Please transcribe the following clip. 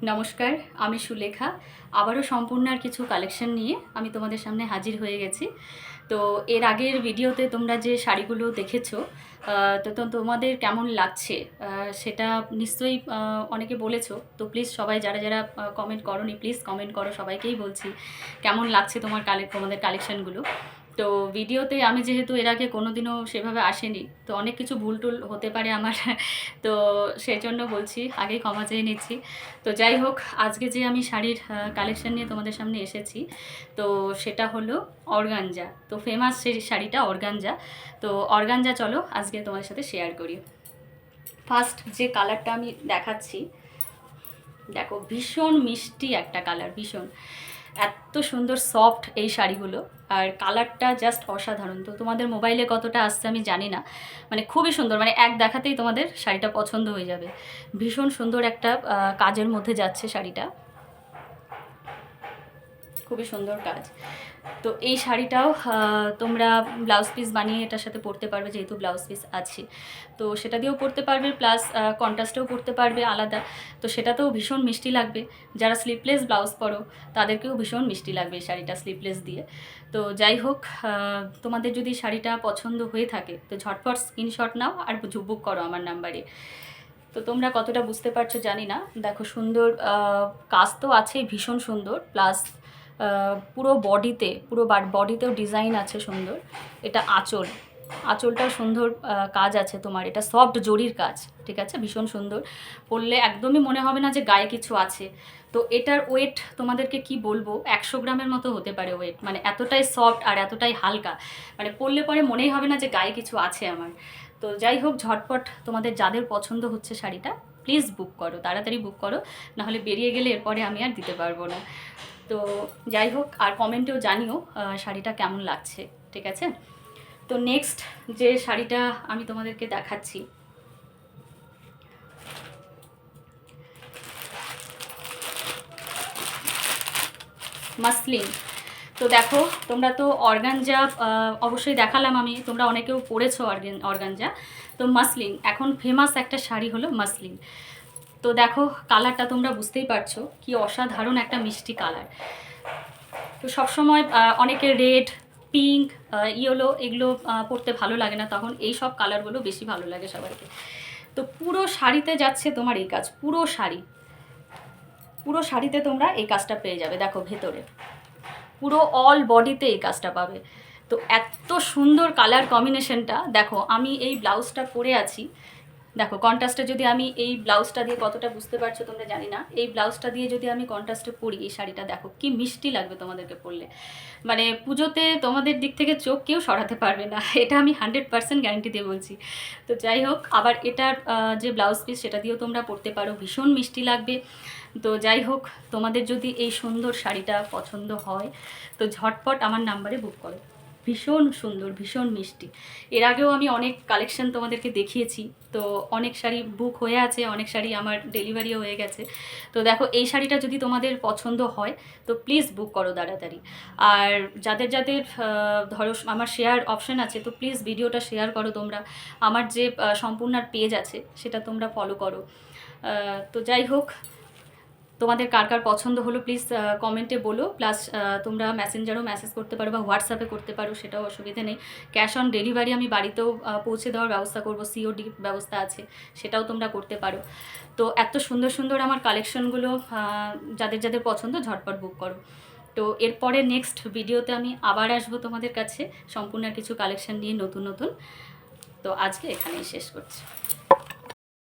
নমস্কার, আমি সুলেখা। আবারও সম্পূর্ণার কিছু কালেকশন নিয়ে আমি তোমাদের সামনে হাজির হয়ে গেছি। তো এর আগের ভিডিওতে তোমরা যে শাড়িগুলো দেখেছো, তো তোমাদের কেমন লাগছে সেটা নিশ্চয়ই অনেকে বলেছো। তো প্লিজ সবাই যারা যারা কমেন্ট করোনি, প্লিজ কমেন্ট করো। সবাইকেই বলছি কেমন লাগছে তোমাদের কালেকশনগুলো। তো ভিডিওতে আমি যেহেতু এর আগে কোনোদিনও সেভাবে আসেনি, তো অনেক কিছু ভুল টুল হতে পারে আমার। তো সেই জন্য বলছি, আগেই ক্ষমা চেয়ে নিচ্ছি। তো যাই হোক, আজকে যে আমি শাড়ির কালেকশন নিয়ে তোমাদের সামনে এসেছি, তো সেটা হলো অর্গানজা। তো ফেমাস সেই শাড়িটা অর্গানজা। তো অর্গানজা চলো আজকে তোমাদের সাথে শেয়ার করি। ফার্স্ট যে কালারটা আমি দেখাচ্ছি, দেখো ভীষণ মিষ্টি একটা কালার, ভীষণ এত সুন্দর সফট এই শাড়িগুলো। আর কালারটা জাস্ট অসাধারণ। তো তোমাদের মোবাইলে কতটা আসছে আমি জানি না, মানে খুবই সুন্দর, মানে এক দেখাতেই তোমাদের শাড়িটা পছন্দ হয়ে যাবে। ভীষণ সুন্দর একটা কাজের মধ্যে যাচ্ছে শাড়িটা, খুবই সুন্দর কাজ। তো এই শাড়িটাও তোমরা ব্লাউজ পিস বানিয়ে এটার সাথে পরতে পারবে, যেহেতু ব্লাউজ পিস আছে তো সেটা দিয়েও পরতে পারবে, প্লাস কন্ট্রাস্টেও পরতে পারবে আলাদা। তো সেটাতেও ভীষণ মিষ্টি লাগবে। যারা স্লিভলেস ব্লাউজ পরো তাদেরকেও ভীষণ মিষ্টি লাগবে এই শাড়িটা স্লিভলেস দিয়ে। তো যাই হোক, তোমাদের যদি শাড়িটা পছন্দ হয়ে থাকে তো ঝটপট স্ক্রিনশট নাও আর বুক করো আমার নাম্বারে। তো তোমরা কতটা বুঝতে পারছো জানি না। দেখো সুন্দর কাজ তো আছে, ভীষণ সুন্দর, প্লাস পুরো বডিতেও ডিজাইন আছে সুন্দর। এটা আঁচলটাও সুন্দর কাজ আছে তোমার। এটা সফট জরির কাজ, ঠিক আছে, ভীষণ সুন্দর। পরলে একদমই মনে হবে না যে গায়ে কিছু আছে। তো এটার ওয়েট তোমাদেরকে কি বলবো, 100 গ্রামের মতো হতে পারে ওয়েট, মানে এতটাই সফট আর এতটাই হালকা, মানে পরলে পরে মনেই হবে না যে গায়ে কিছু আছে আমার। তো যাই হোক, ঝটপট তোমাদের যাদের পছন্দ হচ্ছে শাড়িটা প্লিজ বুক করো, তাড়াতাড়ি বুক করো, নাহলে বেরিয়ে গেলে এরপরে আমি আর দিতে পারবো না। তো যাই হোক, আর কমেন্টেও জানিও শাড়িটা কেমন লাগছে, ঠিক আছে। তো নেক্সট যে শাড়িটা আমি তোমাদেরকে দেখাচ্ছি, মাসলিন। তো দেখো, তোমরা তো অর্গানজা অবশ্যই দেখালাম আমি, তোমরা অনেকেও পরেছো অর্গানজা। তো মাসলিন এখন ফেমাস একটা শাড়ি হলো মাসলিন। তো দেখো কালারটা তোমরা বুঝতেই পারছো কি অসাধারণ একটা মিষ্টি কালার। তো সবসময় অনেকে রেড, পিঙ্ক, ইয়েলো এগুলো পরতে ভালো লাগে না, তখন এই সব কালারগুলো বেশি ভালো লাগে সবাইকে। তো পুরো শাড়িতে যাচ্ছে তোমার এই কাজ, পুরো শাড়িতে তোমরা এই কাজটা পেয়ে যাবে। দেখো ভেতরে পুরো অল বডিতে এই কাজটা পাবে। তো এত সুন্দর কালার কম্বিনেশনটা দেখো। আমি এই ব্লাউজটা পরে আছি, দেখো কন্ট্রাস্টে যদি আমি এই ব্লাউজটা দিয়ে, কতটা বুঝতে পারছো তোমরা জানি না, এই ব্লাউজটা দিয়ে যদি আমি কন্ট্রাস্টে পরি এই শাড়িটা, দেখো কি মিষ্টি লাগবে তোমাদেরকে পরলে। মানে পুজোতে তোমাদের দিক থেকে চোখ কেউ সরাতে পারবে না, এটা আমি 100% গ্যারান্টি দিয়ে বলছি। তো যাই হোক, আবার এটার যে ব্লাউজ পিস সেটা দিয়েও তোমরা পরতে পারো, ভীষণ মিষ্টি লাগবে। তো যাই হোক, তোমাদের যদি এই সুন্দর শাড়িটা পছন্দ হয় তো ঝটপট আমার নাম্বারে বুক করো। ভীষণ সুন্দর, ভীষণ মিষ্টি। এর আগেও আমি অনেক কালেকশন তোমাদেরকে দেখিয়েছি, তো অনেক শাড়ি বুক হয়ে আছে, অনেক শাড়ি আমার ডেলিভারিও হয়ে গেছে। তো দেখো এই শাড়িটা যদি তোমাদের পছন্দ হয় তো প্লিজ বুক করো তাড়াতাড়ি। আর যাদের যাদের ধরো আমার শেয়ার অপশান আছে, তো প্লিজ ভিডিওটা শেয়ার করো তোমরা। আমার যে সম্পূর্ণার পেজ আছে সেটা তোমরা ফলো করো। তো যাই হোক, তোমাদের কার কার পছন্দ হলো প্লিজ কমেন্টে বলো, প্লাস তোমরা মেসেঞ্জারও মেসেজ করতে পারো বা হোয়াটসঅ্যাপে করতে পারো, সেটাও অসুবিধে নেই। ক্যাশ অন ডেলিভারি আমি বাড়িতেও পৌঁছে দেওয়ার ব্যবস্থা করবো, সিওডি ব্যবস্থা আছে, সেটাও তোমরা করতে পারো। তো এত সুন্দর সুন্দর আমার কালেকশনগুলো যাদের যাদের পছন্দ ঝটপট বুক করো। তো এরপরে নেক্সট ভিডিওতে আমি আবার আসবো তোমাদের কাছে সম্পূর্ণ কিছু কালেকশন নিয়ে, নতুন নতুন। তো আজকে এখানেই শেষ করছি।